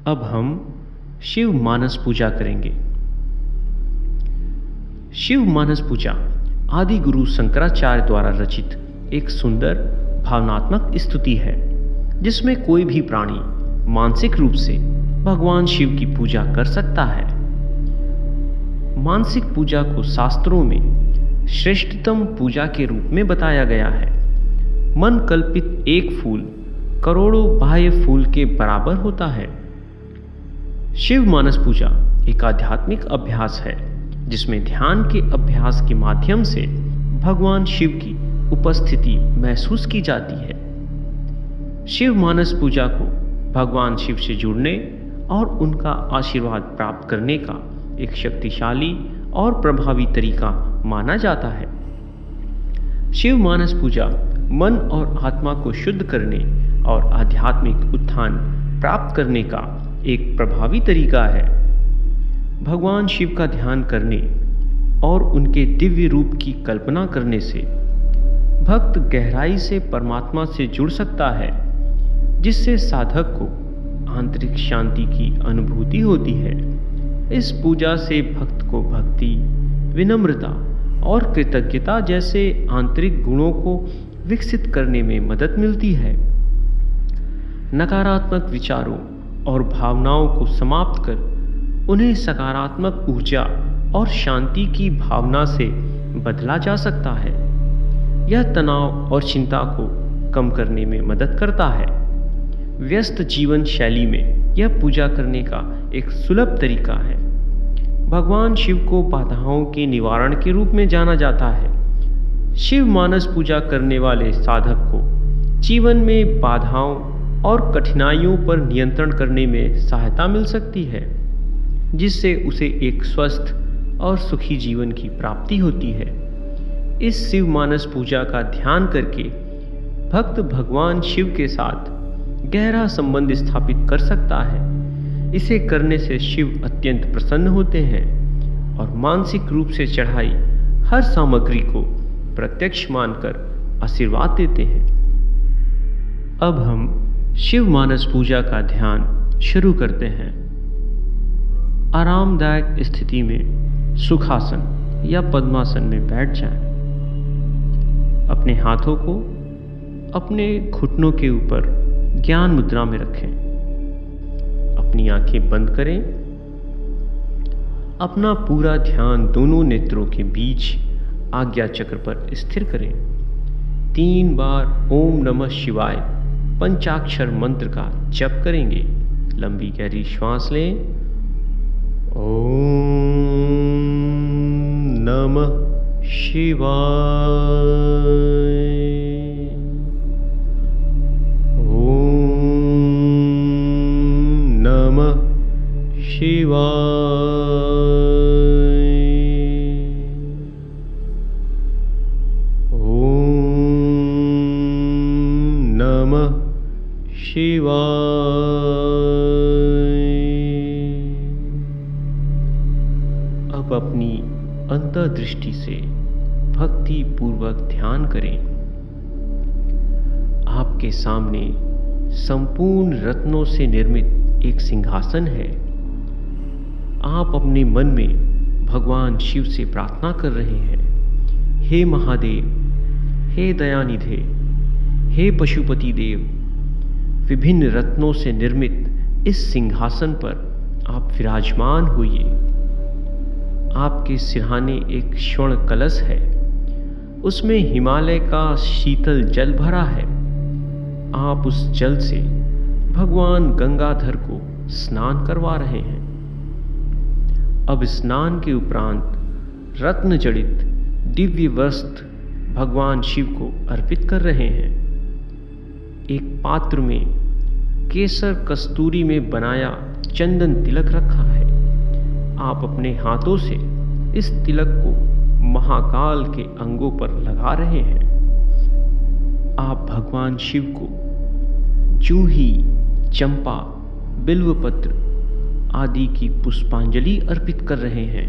अब हम शिव मानस पूजा करेंगे। शिव मानस पूजा आदि गुरु शंकराचार्य द्वारा रचित एक सुंदर भावनात्मक स्तुति है, जिसमें कोई भी प्राणी मानसिक रूप से भगवान शिव की पूजा कर सकता है। मानसिक पूजा को शास्त्रों में श्रेष्ठतम पूजा के रूप में बताया गया है। मन कल्पित एक फूल करोड़ों बाह्य फूल के बराबर होता है। शिव मानस पूजा एक आध्यात्मिक अभ्यास है, जिसमें ध्यान के अभ्यास के माध्यम से भगवान शिव की उपस्थिति महसूस की जाती है। शिव मानस पूजा को भगवान शिव से जुड़ने और उनका आशीर्वाद प्राप्त करने का एक शक्तिशाली और प्रभावी तरीका माना जाता है। शिव मानस पूजा मन और आत्मा को शुद्ध करने और आध्यात्मिक उत्थान प्राप्त करने का एक प्रभावी तरीका है। भगवान शिव का ध्यान करने और उनके दिव्य रूप की कल्पना करने से भक्त गहराई से परमात्मा से जुड़ सकता है, जिससे साधक को आंतरिक शांति की अनुभूति होती है। इस पूजा से भक्त को भक्ति, विनम्रता और कृतज्ञता जैसे आंतरिक गुणों को विकसित करने में मदद मिलती है। नकारात्मक विचारों और भावनाओं को समाप्त कर उन्हें सकारात्मक ऊर्जा और शांति की भावना से बदला जा सकता है। यह तनाव और चिंता को कम करने में मदद करता है। व्यस्त जीवन शैली में यह पूजा करने का एक सुलभ तरीका है। भगवान शिव को बाधाओं के निवारण के रूप में जाना जाता है। शिव मानस पूजा करने वाले साधक को जीवन में बाधाओं और कठिनाइयों पर नियंत्रण करने में सहायता मिल सकती है, जिससे उसे एक स्वस्थ और सुखी जीवन की प्राप्ति होती है। इस शिव मानस पूजा का ध्यान करके भक्त भगवान शिव के साथ गहरा संबंध स्थापित कर सकता है। इसे करने से शिव अत्यंत प्रसन्न होते हैं और मानसिक रूप से चढ़ाई हर सामग्री को प्रत्यक्ष मानकर आशीर्वाद देते हैं। अब हम शिव मानस पूजा का ध्यान शुरू करते हैं। आरामदायक स्थिति में सुखासन या पद्मासन में बैठ जाएं। अपने हाथों को अपने घुटनों के ऊपर ज्ञान मुद्रा में रखें। अपनी आंखें बंद करें। अपना पूरा ध्यान दोनों नेत्रों के बीच आज्ञा चक्र पर स्थिर करें। 3 बार ओम नमः शिवाय पंचाक्षर मंत्र का जप करेंगे। लंबी गहरी श्वास लें। ओम नमः शिवाय। शिवाय। ओम नमः शिवाय। अब अपनी अंतर्दृष्टि से भक्ति पूर्वक ध्यान करें। आपके सामने संपूर्ण रत्नों से निर्मित एक सिंहासन है। आप अपने मन में भगवान शिव से प्रार्थना कर रहे हैं। हे महादेव, हे दयानिधे, हे पशुपति देव, विभिन्न रत्नों से निर्मित इस सिंहासन पर आप विराजमान होइए। आपके सिरहाने एक स्वर्ण कलश है। उसमें हिमालय का शीतल जल भरा है। आप उस जल से भगवान गंगाधर को स्नान करवा रहे हैं। अब स्नान के उपरांत रत्न जड़ित दिव्य वस्त्र भगवान शिव को अर्पित कर रहे हैं। एक पात्र में केसर कस्तूरी में बनाया चंदन तिलक रखा है। आप अपने हाथों से इस तिलक को महाकाल के अंगों पर लगा रहे हैं। आप भगवान शिव को जूही, चंपा, बिल्वपत्र आदि की पुष्पांजलि अर्पित कर रहे हैं।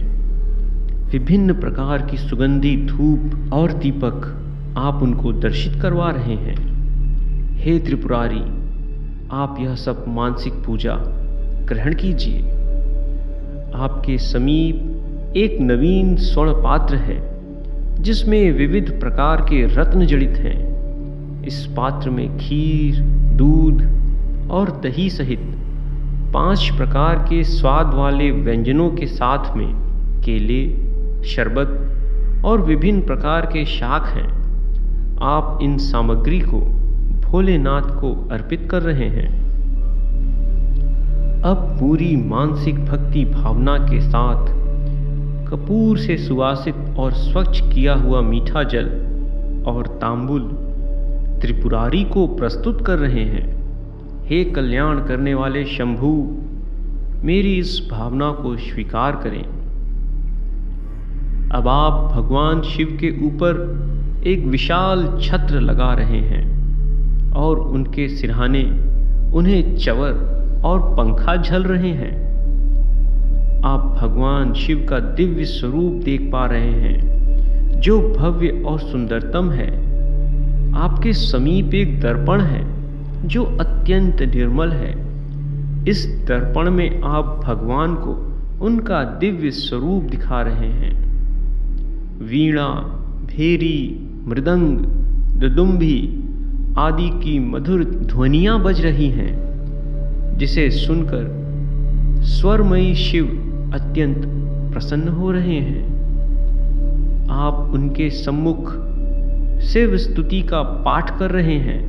विभिन्न प्रकार की सुगंधी धूप और दीपक आप उनको दर्शित करवा रहे हैं। हे त्रिपुरारी, आप यह सब मानसिक पूजा ग्रहण कीजिए। आपके समीप एक नवीन स्वर्ण पात्र है जिसमें विविध प्रकार के रत्न जड़ित हैं। इस पात्र में खीर, दूध और दही सहित 5 प्रकार के स्वाद वाले व्यंजनों के साथ में केले, शरबत और विभिन्न प्रकार के शाक हैं। आप इन सामग्री को भोलेनाथ को अर्पित कर रहे हैं। अब पूरी मानसिक भक्ति भावना के साथ कपूर से सुवासित और स्वच्छ किया हुआ मीठा जल और तांबुल त्रिपुरारी को प्रस्तुत कर रहे हैं। हे कल्याण करने वाले शंभु, मेरी इस भावना को स्वीकार करें। अब आप भगवान शिव के ऊपर एक विशाल छत्र लगा रहे हैं और उनके सिरहाने उन्हें चवर और पंखा झल रहे हैं। आप भगवान शिव का दिव्य स्वरूप देख पा रहे हैं जो भव्य और सुंदरतम है। आपके समीप एक दर्पण है जो अत्यंत निर्मल है। इस दर्पण में आप भगवान को उनका दिव्य स्वरूप दिखा रहे हैं। वीणा, भेरी, मृदंग, दुदुम्भी आदि की मधुर ध्वनियां बज रही हैं, जिसे सुनकर स्वरमयी शिव अत्यंत प्रसन्न हो रहे हैं। आप उनके सम्मुख शिव स्तुति का पाठ कर रहे हैं।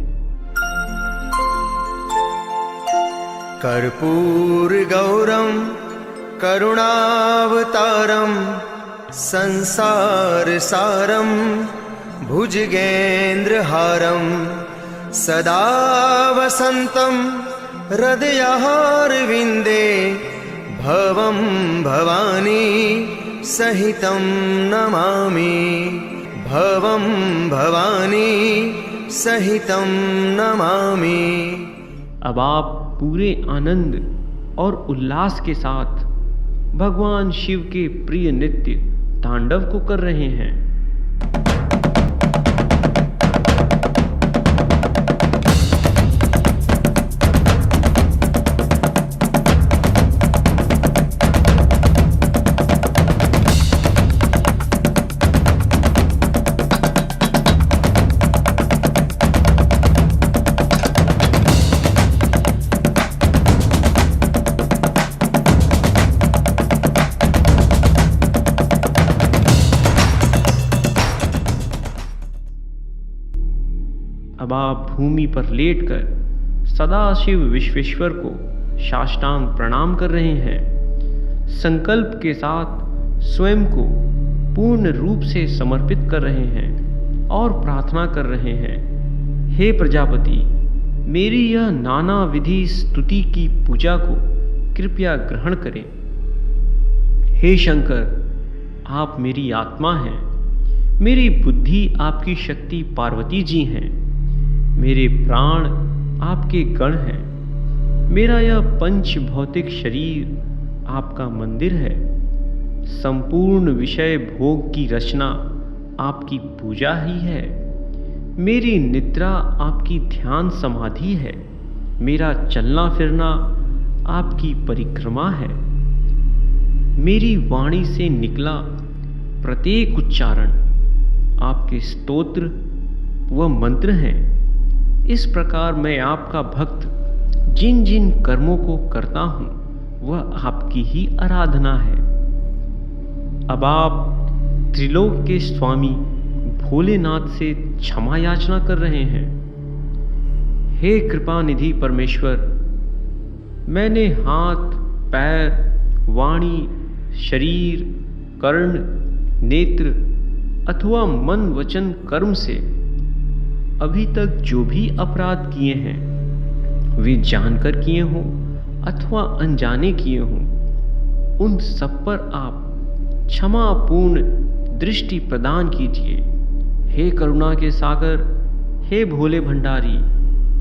कर्पूर गौरम करुणावतारम संसार सारम भुजगेन्द्रहारम सदा वसंतम हृदयारविंदे भवं भवानी सहितं नमामि। भवं भवानी सहितं नमामि। अब आप पूरे आनंद और उल्लास के साथ भगवान शिव के प्रिय नृत्य तांडव को कर रहे हैं। अब आप भूमि पर लेटकर सदाशिव विश्वेश्वर को साष्टांग प्रणाम कर रहे हैं। संकल्प के साथ स्वयं को पूर्ण रूप से समर्पित कर रहे हैं और प्रार्थना कर रहे हैं। हे प्रजापति, मेरी यह नाना विधि स्तुति की पूजा को कृपया ग्रहण करें। हे शंकर, आप मेरी आत्मा हैं। मेरी बुद्धि आपकी शक्ति पार्वती जी हैं। मेरे प्राण आपके गण हैं। मेरा यह पंच भौतिक शरीर आपका मंदिर है। संपूर्ण विषय भोग की रचना आपकी पूजा ही है। मेरी निद्रा आपकी ध्यान समाधि है। मेरा चलना फिरना आपकी परिक्रमा है। मेरी वाणी से निकला प्रत्येक उच्चारण आपके स्तोत्र व मंत्र हैं। इस प्रकार मैं आपका भक्त जिन जिन कर्मों को करता हूं वह आपकी ही आराधना है। अब आप त्रिलोक के स्वामी भोलेनाथ से क्षमा याचना कर रहे हैं। हे कृपा निधि परमेश्वर, मैंने हाथ, पैर, वाणी, शरीर, कर्ण, नेत्र अथवा मन, वचन, कर्म से अभी तक जो भी अपराध किए हैं, वे जानकर किए हों अथवा अनजाने किए हों, उन सब पर आप क्षमापूर्ण दृष्टि प्रदान कीजिए। हे करुणा के सागर, हे भोले भंडारी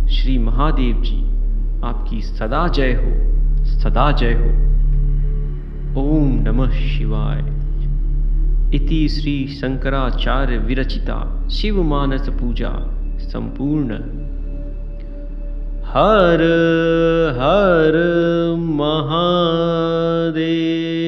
श्री महादेव जी, आपकी सदा जय हो, सदा जय हो। ओम नमः शिवाय। इति श्री शंकराचार्य विरचिता शिव मानस पूजा संपूर्ण। हर हर महादेव। देव।